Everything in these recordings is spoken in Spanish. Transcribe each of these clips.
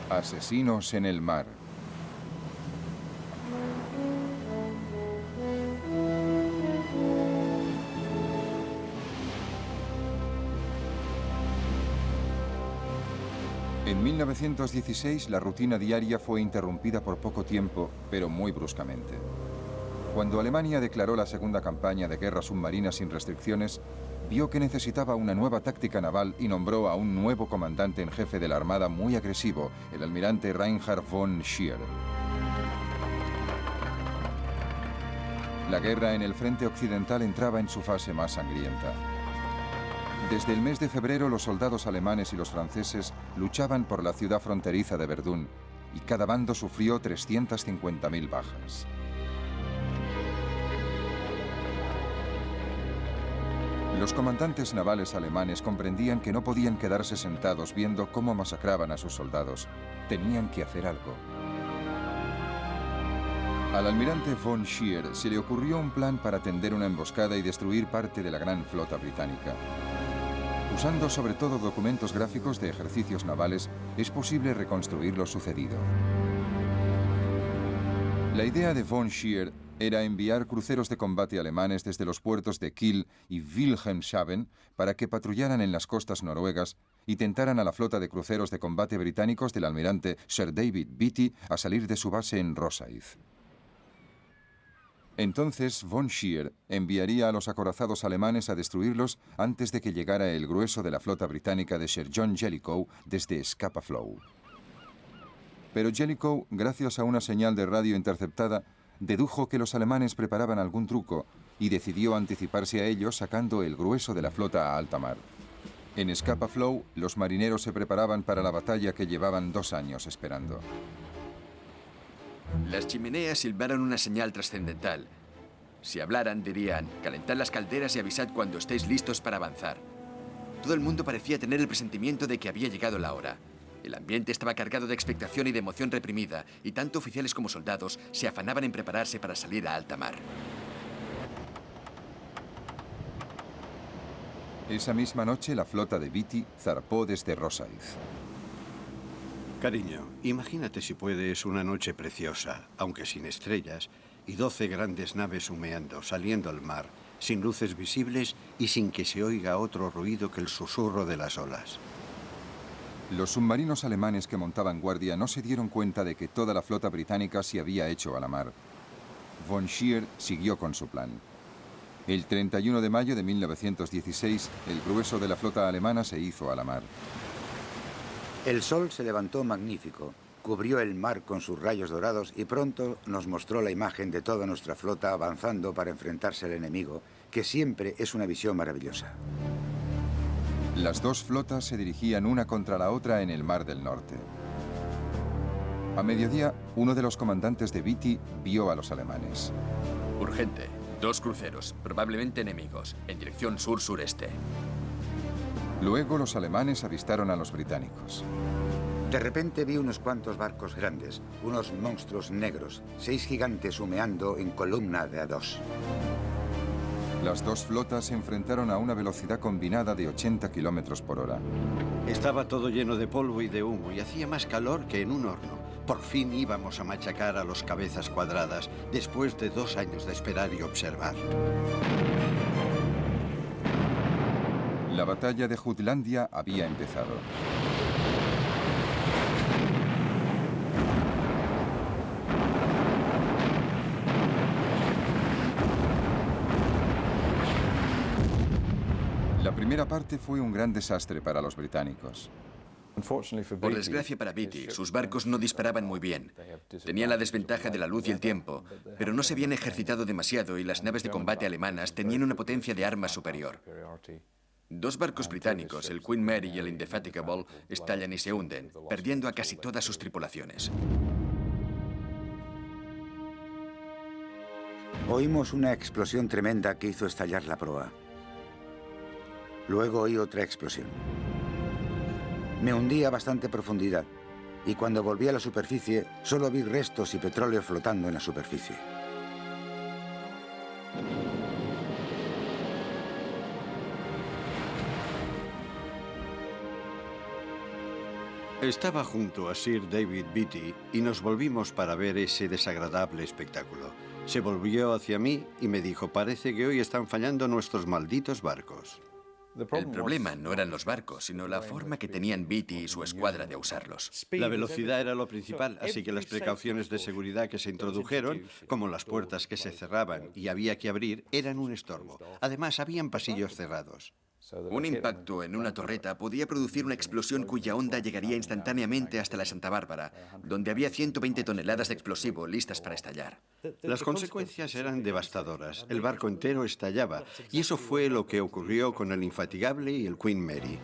Asesinos en el mar. En 1916, la rutina diaria fue interrumpida por poco tiempo, pero muy bruscamente. Cuando Alemania declaró la segunda campaña de guerra submarina sin restricciones, vio que necesitaba una nueva táctica naval y nombró a un nuevo comandante en jefe de la Armada muy agresivo, el almirante Reinhard von Scheer. La guerra en el frente occidental entraba en su fase más sangrienta. Desde el mes de febrero, los soldados alemanes y los franceses luchaban por la ciudad fronteriza de Verdún, y cada bando sufrió 350.000 bajas. Los comandantes navales alemanes comprendían que no podían quedarse sentados viendo cómo masacraban a sus soldados. Tenían que hacer algo. Al almirante von Scheer se le ocurrió un plan para tender una emboscada y destruir parte de la gran flota británica. Usando sobre todo documentos gráficos de ejercicios navales, es posible reconstruir lo sucedido. La idea de von Scheer era enviar cruceros de combate alemanes desde los puertos de Kiel y Wilhelmshaven para que patrullaran en las costas noruegas y tentaran a la flota de cruceros de combate británicos del almirante Sir David Beatty a salir de su base en Rosyth. Entonces, von Scheer enviaría a los acorazados alemanes a destruirlos antes de que llegara el grueso de la flota británica de Sir John Jellicoe desde Scapa Flow. Pero Jellicoe, gracias a una señal de radio interceptada, dedujo que los alemanes preparaban algún truco y decidió anticiparse a ellos sacando el grueso de la flota a alta mar. En Scapa Flow, los marineros se preparaban para la batalla que llevaban 2 años esperando. Las chimeneas silbaron una señal trascendental. Si hablaran, dirían: calentad las calderas y avisad cuando estéis listos para avanzar. Todo el mundo parecía tener el presentimiento de que había llegado la hora. El ambiente estaba cargado de expectación y de emoción reprimida, y tanto oficiales como soldados se afanaban en prepararse para salir a alta mar. Esa misma noche, la flota de Beatty zarpó desde Rosyth. Cariño, imagínate si puedes una noche preciosa, aunque sin estrellas, y 12 grandes naves humeando, saliendo al mar, sin luces visibles y sin que se oiga otro ruido que el susurro de las olas. Los submarinos alemanes que montaban guardia no se dieron cuenta de que toda la flota británica se había hecho a la mar. Von Scheer siguió con su plan. El 31 de mayo de 1916, el grueso de la flota alemana se hizo a la mar. El sol se levantó magnífico, cubrió el mar con sus rayos dorados y pronto nos mostró la imagen de toda nuestra flota avanzando para enfrentarse al enemigo, que siempre es una visión maravillosa. Las dos flotas se dirigían una contra la otra en el Mar del Norte. A mediodía, uno de los comandantes de Beatty vio a los alemanes. Urgente. 2 cruceros, probablemente enemigos, en dirección sur-sureste. Luego los alemanes avistaron a los británicos. De repente vi unos cuantos barcos grandes, unos monstruos negros, 6 gigantes humeando en columna de a 2. Las dos flotas se enfrentaron a una velocidad combinada de 80 kilómetros por hora. Estaba todo lleno de polvo y de humo y hacía más calor que en un horno. Por fin íbamos a machacar a los cabezas cuadradas, después de 2 años de esperar y observar. La batalla de Jutlandia había empezado. La primera parte fue un gran desastre para los británicos. Por desgracia para Beatty, sus barcos no disparaban muy bien. Tenían la desventaja de la luz y el tiempo, pero no se habían ejercitado demasiado y las naves de combate alemanas tenían una potencia de armas superior. 2 barcos británicos, el Queen Mary y el Indefatigable, estallan y se hunden, perdiendo a casi todas sus tripulaciones. Oímos una explosión tremenda que hizo estallar la proa. Luego oí otra explosión. Me hundí a bastante profundidad y cuando volví a la superficie solo vi restos y petróleo flotando en la superficie. Estaba junto a Sir David Beatty y nos volvimos para ver ese desagradable espectáculo. Se volvió hacia mí y me dijo, parece que hoy están fallando nuestros malditos barcos. El problema no eran los barcos, sino la forma que tenían Beatty y su escuadra de usarlos. La velocidad era lo principal, así que las precauciones de seguridad que se introdujeron, como las puertas que se cerraban y había que abrir, eran un estorbo. Además, habían pasillos cerrados. Un impacto en una torreta podía producir una explosión cuya onda llegaría instantáneamente hasta la Santa Bárbara, donde había 120 toneladas de explosivo listas para estallar. Las consecuencias eran devastadoras. El barco entero estallaba, y eso fue lo que ocurrió con el Infatigable y el Queen Mary.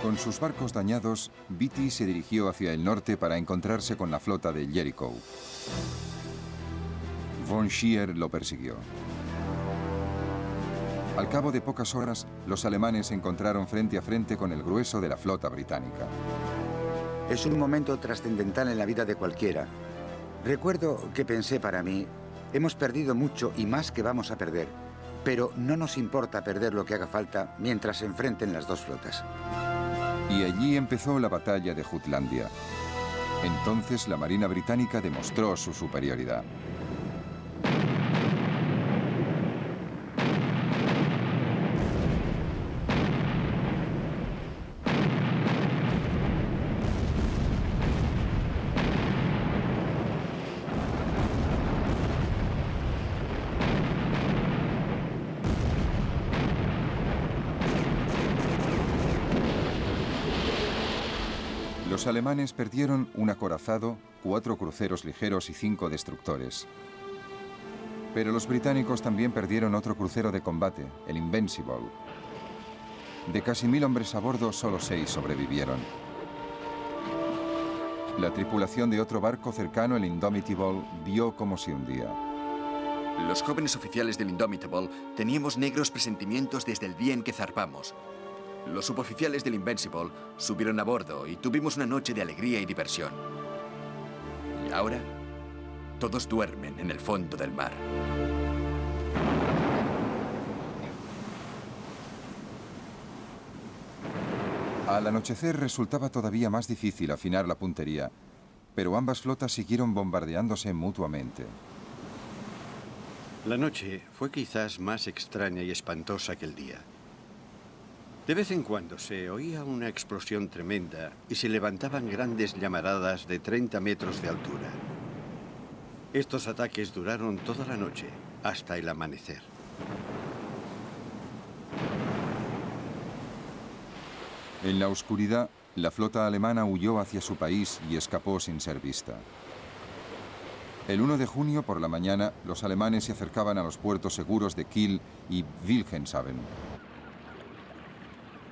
Con sus barcos dañados, Beatty se dirigió hacia el norte para encontrarse con la flota de Jellicoe. Von Scheer lo persiguió. Al cabo de pocas horas, los alemanes se encontraron frente a frente con el grueso de la flota británica. Es un momento trascendental en la vida de cualquiera. Recuerdo que pensé para mí, hemos perdido mucho y más que vamos a perder, pero no nos importa perder lo que haga falta mientras se enfrenten las dos flotas. Y allí empezó la batalla de Jutlandia. Entonces la Marina británica demostró su superioridad. Los alemanes perdieron un acorazado, 4 cruceros ligeros y 5 destructores. Pero los británicos también perdieron otro crucero de combate, el Invincible. De casi 1000 hombres a bordo, solo 6 sobrevivieron. La tripulación de otro barco cercano, el Indomitable, vio cómo se hundía. Los jóvenes oficiales del Indomitable teníamos negros presentimientos desde el día en que zarpamos. Los suboficiales del Invincible subieron a bordo y tuvimos una noche de alegría y diversión. Y ahora, todos duermen en el fondo del mar. Al anochecer resultaba todavía más difícil afinar la puntería, pero ambas flotas siguieron bombardeándose mutuamente. La noche fue quizás más extraña y espantosa que el día. De vez en cuando se oía una explosión tremenda y se levantaban grandes llamaradas de 30 metros de altura. Estos ataques duraron toda la noche, hasta el amanecer. En la oscuridad, la flota alemana huyó hacia su país y escapó sin ser vista. El 1 de junio, por la mañana, los alemanes se acercaban a los puertos seguros de Kiel y Wilhelmshaven.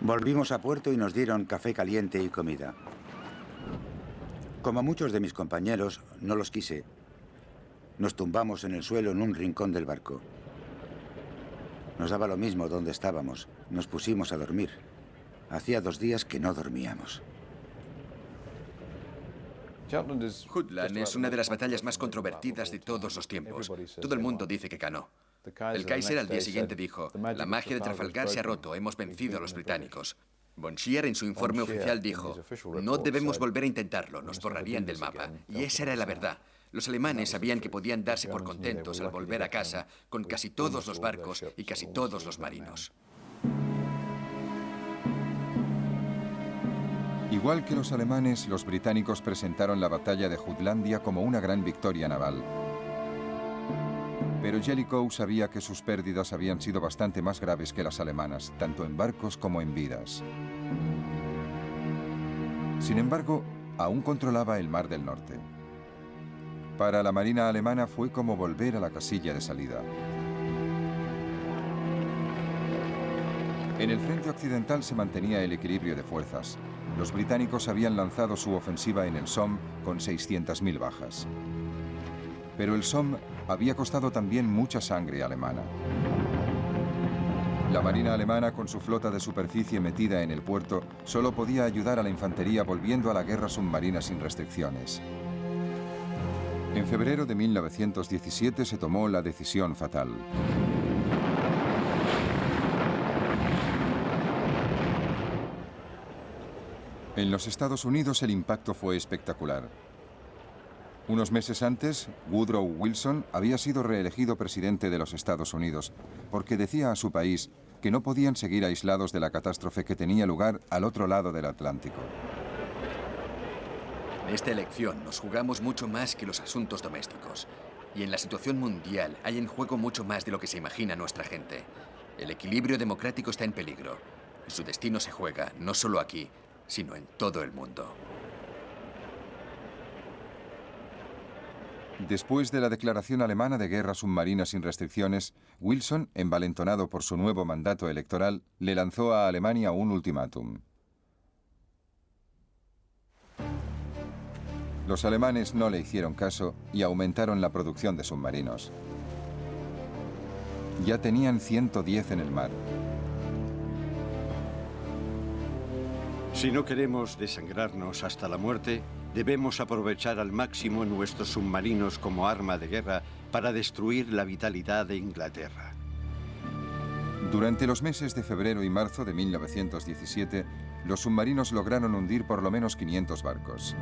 Volvimos a puerto y nos dieron café caliente y comida. Como muchos de mis compañeros, no los quise. Nos tumbamos en el suelo en un rincón del barco. Nos daba lo mismo donde estábamos. Nos pusimos a dormir. Hacía 2 días que no dormíamos. Jutland es una de las batallas más controvertidas de todos los tiempos. Todo el mundo dice que ganó. El Kaiser al día siguiente dijo, la magia de Trafalgar se ha roto, hemos vencido a los británicos. Von Scheer en su informe oficial dijo, no debemos volver a intentarlo, nos borrarían del mapa. Y esa era la verdad. Los alemanes sabían que podían darse por contentos al volver a casa con casi todos los barcos y casi todos los marinos. Igual que los alemanes, los británicos presentaron la batalla de Jutlandia como una gran victoria naval. Pero Jellicoe sabía que sus pérdidas habían sido bastante más graves que las alemanas, tanto en barcos como en vidas. Sin embargo, aún controlaba el Mar del Norte. Para la Marina alemana fue como volver a la casilla de salida. En el frente occidental se mantenía el equilibrio de fuerzas. Los británicos habían lanzado su ofensiva en el Somme con 600.000 bajas. Pero el Somme había costado también mucha sangre alemana. La Marina alemana, con su flota de superficie metida en el puerto, solo podía ayudar a la infantería volviendo a la guerra submarina sin restricciones. En febrero de 1917 se tomó la decisión fatal. En los Estados Unidos el impacto fue espectacular. Unos meses antes, Woodrow Wilson había sido reelegido presidente de los Estados Unidos porque decía a su país que no podían seguir aislados de la catástrofe que tenía lugar al otro lado del Atlántico. En esta elección nos jugamos mucho más que los asuntos domésticos. Y en la situación mundial hay en juego mucho más de lo que se imagina nuestra gente. El equilibrio democrático está en peligro. Y su destino se juega no solo aquí, sino en todo el mundo. Después de la declaración alemana de guerra submarina sin restricciones, Wilson, envalentonado por su nuevo mandato electoral, le lanzó a Alemania un ultimátum. Los alemanes no le hicieron caso y aumentaron la producción de submarinos. Ya tenían 110 en el mar. Si no queremos desangrarnos hasta la muerte, debemos aprovechar al máximo nuestros submarinos como arma de guerra para destruir la vitalidad de Inglaterra. Durante los meses de febrero y marzo de 1917, los submarinos lograron hundir por lo menos 500 barcos.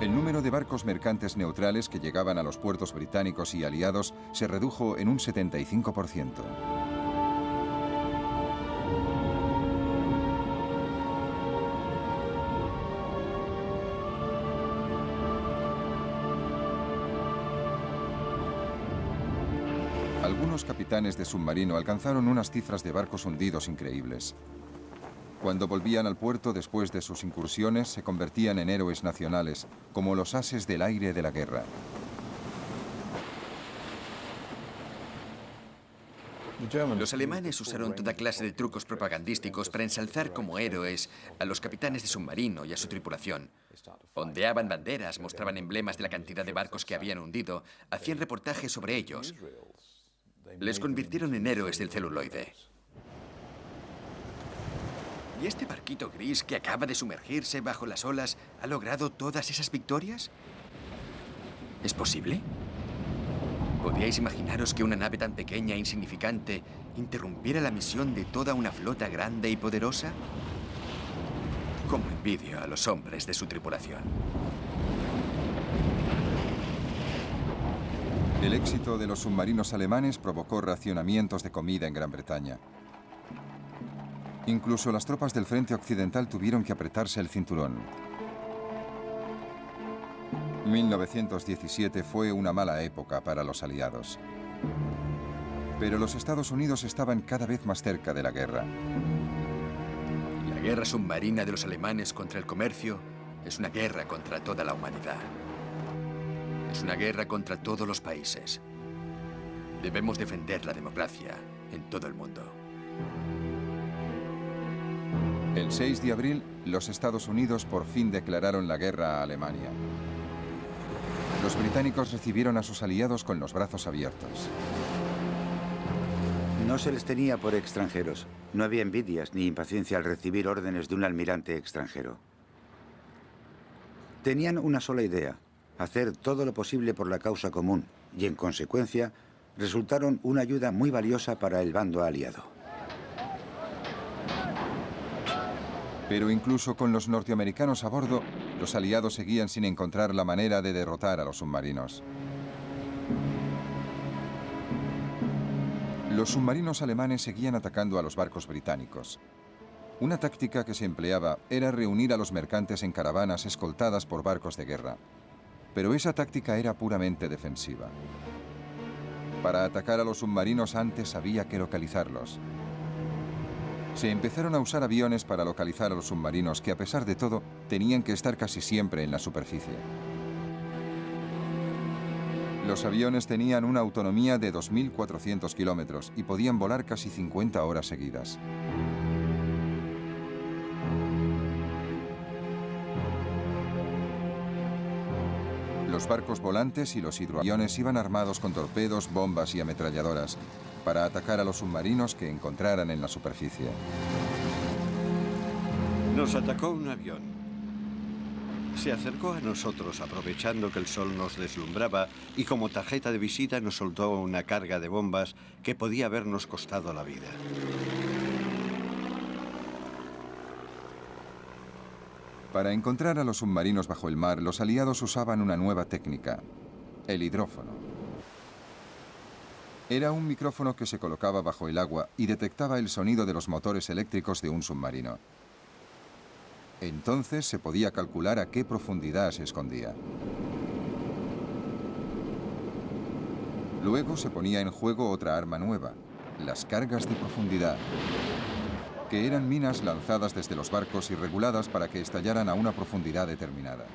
El número de barcos mercantes neutrales que llegaban a los puertos británicos y aliados se redujo en un 75%. Algunos capitanes de submarino alcanzaron unas cifras de barcos hundidos increíbles. Cuando volvían al puerto después de sus incursiones, se convertían en héroes nacionales, como los ases del aire de la guerra. Los alemanes usaron toda clase de trucos propagandísticos para ensalzar como héroes a los capitanes de submarino y a su tripulación. Ondeaban banderas, mostraban emblemas de la cantidad de barcos que habían hundido, hacían reportajes sobre ellos. Les convirtieron en héroes del celuloide. ¿Y este barquito gris que acaba de sumergirse bajo las olas ha logrado todas esas victorias? ¿Es posible? ¿Podíais imaginaros que una nave tan pequeña e insignificante interrumpiera la misión de toda una flota grande y poderosa? Cómo envidio a los hombres de su tripulación. El éxito de los submarinos alemanes provocó racionamientos de comida en Gran Bretaña. Incluso las tropas del frente occidental tuvieron que apretarse el cinturón. 1917 fue una mala época para los aliados. Pero los Estados Unidos estaban cada vez más cerca de la guerra. La guerra submarina de los alemanes contra el comercio es una guerra contra toda la humanidad. Es una guerra contra todos los países. Debemos defender la democracia en todo el mundo. El 6 de abril, los Estados Unidos por fin declararon la guerra a Alemania. Los británicos recibieron a sus aliados con los brazos abiertos. No se les tenía por extranjeros. No había envidias ni impaciencia al recibir órdenes de un almirante extranjero. Tenían una sola idea: hacer todo lo posible por la causa común, y en consecuencia resultaron una ayuda muy valiosa para el bando aliado. Pero incluso con los norteamericanos a bordo, los aliados seguían sin encontrar la manera de derrotar a los submarinos. Los submarinos alemanes seguían atacando a los barcos británicos. Una táctica que se empleaba era reunir a los mercantes en caravanas escoltadas por barcos de guerra. Pero esa táctica era puramente defensiva. Para atacar a los submarinos antes había que localizarlos. Se empezaron a usar aviones para localizar a los submarinos que, a pesar de todo, tenían que estar casi siempre en la superficie. Los aviones tenían una autonomía de 2.400 kilómetros y podían volar casi 50 horas seguidas. Los barcos volantes y los hidroaviones iban armados con torpedos, bombas y ametralladoras para atacar a los submarinos que encontraran en la superficie. Nos atacó un avión. Se acercó a nosotros aprovechando que el sol nos deslumbraba y como tarjeta de visita nos soltó una carga de bombas que podía habernos costado la vida. Para encontrar a los submarinos bajo el mar, los aliados usaban una nueva técnica, el hidrófono. Era un micrófono que se colocaba bajo el agua y detectaba el sonido de los motores eléctricos de un submarino. Entonces se podía calcular a qué profundidad se escondía. Luego se ponía en juego otra arma nueva, las cargas de profundidad, que eran minas lanzadas desde los barcos y reguladas para que estallaran a una profundidad determinada.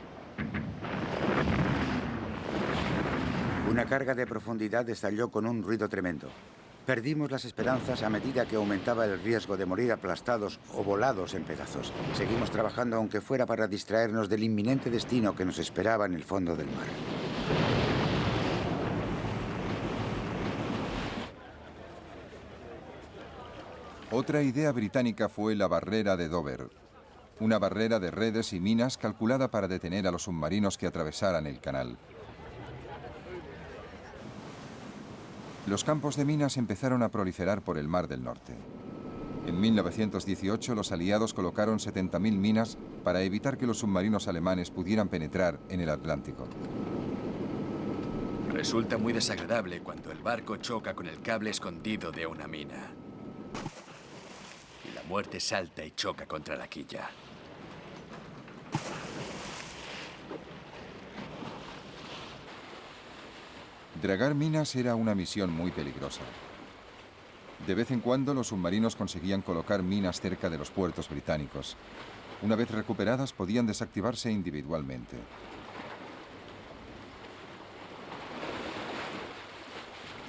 Una carga de profundidad estalló con un ruido tremendo. Perdimos las esperanzas a medida que aumentaba el riesgo de morir aplastados o volados en pedazos. Seguimos trabajando aunque fuera para distraernos del inminente destino que nos esperaba en el fondo del mar. Otra idea británica fue la barrera de Dover, una barrera de redes y minas calculada para detener a los submarinos que atravesaran el canal. Los campos de minas empezaron a proliferar por el Mar del Norte. En 1918 los aliados colocaron 70.000 minas para evitar que los submarinos alemanes pudieran penetrar en el Atlántico. Resulta muy desagradable cuando el barco choca con el cable escondido de una mina. Y la muerte salta y choca contra la quilla. Dragar minas era una misión muy peligrosa. De vez en cuando los submarinos conseguían colocar minas cerca de los puertos británicos. Una vez recuperadas podían desactivarse individualmente.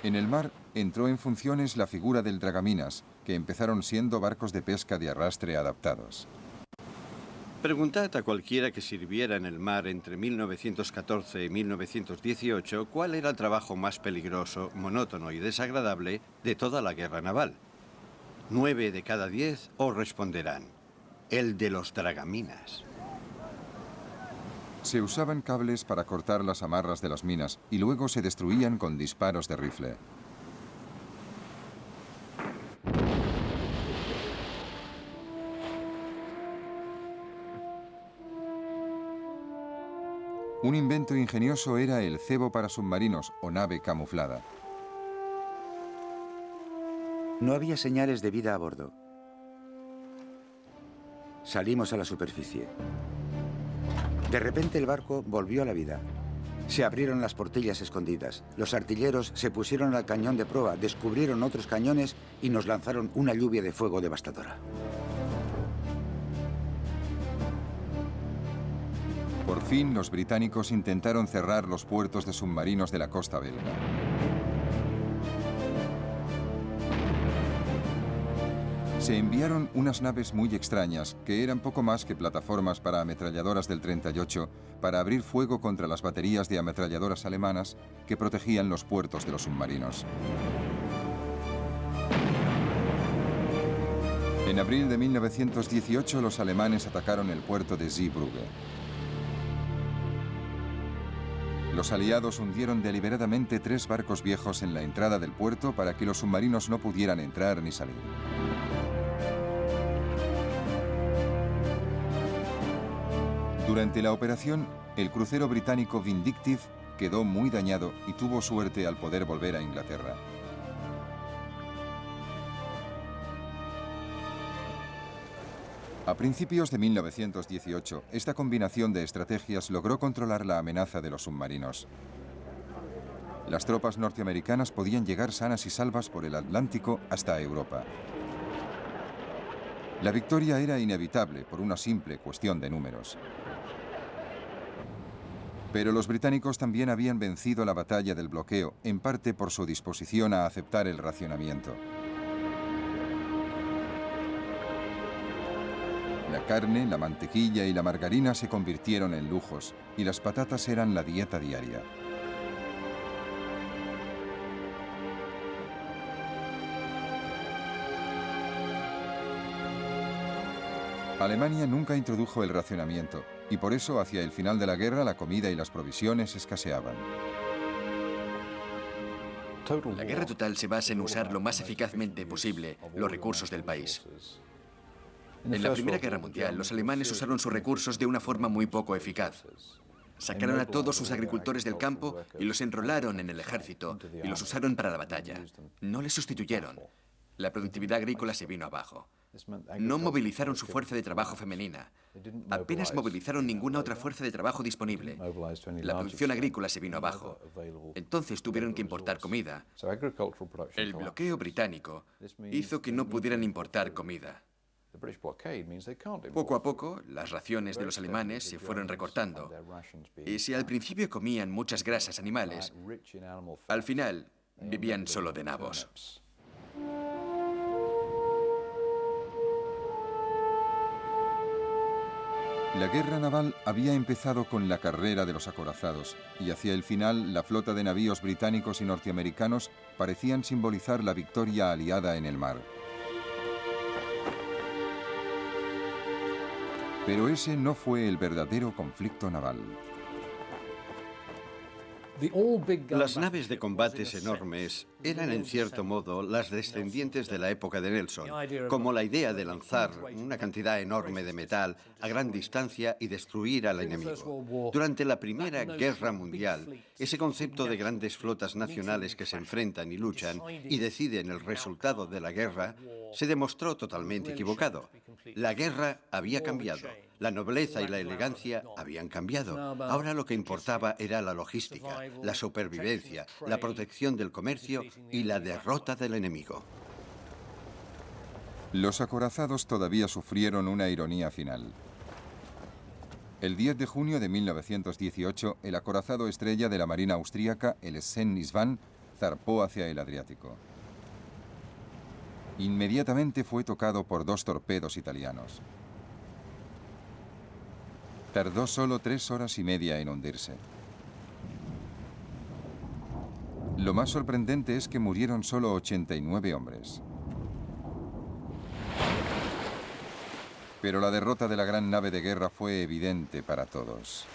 En el mar entró en funciones la figura del dragaminas, que empezaron siendo barcos de pesca de arrastre adaptados. Preguntad a cualquiera que sirviera en el mar entre 1914 y 1918 cuál era el trabajo más peligroso, monótono y desagradable de toda la guerra naval. 9 de cada 10 os responderán: el de los dragaminas. Se usaban cables para cortar las amarras de las minas y luego se destruían con disparos de rifle. Un invento ingenioso era el cebo para submarinos o nave camuflada. No había señales de vida a bordo. Salimos a la superficie. De repente el barco volvió a la vida. Se abrieron las portillas escondidas. Los artilleros se pusieron al cañón de proa, descubrieron otros cañones y nos lanzaron una lluvia de fuego devastadora. Por fin, los británicos intentaron cerrar los puertos de submarinos de la costa belga. Se enviaron unas naves muy extrañas, que eran poco más que plataformas para ametralladoras del 38, para abrir fuego contra las baterías de ametralladoras alemanas que protegían los puertos de los submarinos. En abril de 1918, los alemanes atacaron el puerto de Zeebrugge. Los aliados hundieron deliberadamente 3 barcos viejos en la entrada del puerto para que los submarinos no pudieran entrar ni salir. Durante la operación, el crucero británico Vindictive quedó muy dañado y tuvo suerte al poder volver a Inglaterra. A principios de 1918, esta combinación de estrategias logró controlar la amenaza de los submarinos. Las tropas norteamericanas podían llegar sanas y salvas por el Atlántico hasta Europa. La victoria era inevitable por una simple cuestión de números. Pero los británicos también habían vencido la batalla del bloqueo, en parte por su disposición a aceptar el racionamiento. La carne, la mantequilla y la margarina se convirtieron en lujos, y las patatas eran la dieta diaria. Alemania nunca introdujo el racionamiento, y por eso hacia el final de la guerra la comida y las provisiones escaseaban. La guerra total se basa en usar lo más eficazmente posible los recursos del país. En la Primera Guerra Mundial, los alemanes usaron sus recursos de una forma muy poco eficaz. Sacaron a todos sus agricultores del campo y los enrolaron en el ejército y los usaron para la batalla. No les sustituyeron. La productividad agrícola se vino abajo. No movilizaron su fuerza de trabajo femenina. Apenas movilizaron ninguna otra fuerza de trabajo disponible. La producción agrícola se vino abajo. Entonces tuvieron que importar comida. El bloqueo británico hizo que no pudieran importar comida. Poco a poco, las raciones de los alemanes se fueron recortando. Y si al principio comían muchas grasas animales, al final vivían solo de nabos. La guerra naval había empezado con la carrera de los acorazados y hacia el final la flota de navíos británicos y norteamericanos parecían simbolizar la victoria aliada en el mar. Pero ese no fue el verdadero conflicto naval. Las naves de combates enormes eran en cierto modo las descendientes de la época de Nelson, como la idea de lanzar una cantidad enorme de metal a gran distancia y destruir al enemigo. Durante la Primera Guerra Mundial, ese concepto de grandes flotas nacionales que se enfrentan y luchan y deciden el resultado de la guerra se demostró totalmente equivocado. La guerra había cambiado. La nobleza y la elegancia habían cambiado. Ahora lo que importaba era la logística, la supervivencia, la protección del comercio y la derrota del enemigo. Los acorazados todavía sufrieron una ironía final. El 10 de junio de 1918, el acorazado estrella de la Marina austríaca, el Sven-Isvan, zarpó hacia el Adriático. Inmediatamente fue tocado por 2 torpedos italianos. Tardó solo 3 horas y media en hundirse. Lo más sorprendente es que murieron solo 89 hombres. Pero la derrota de la gran nave de guerra fue evidente para todos.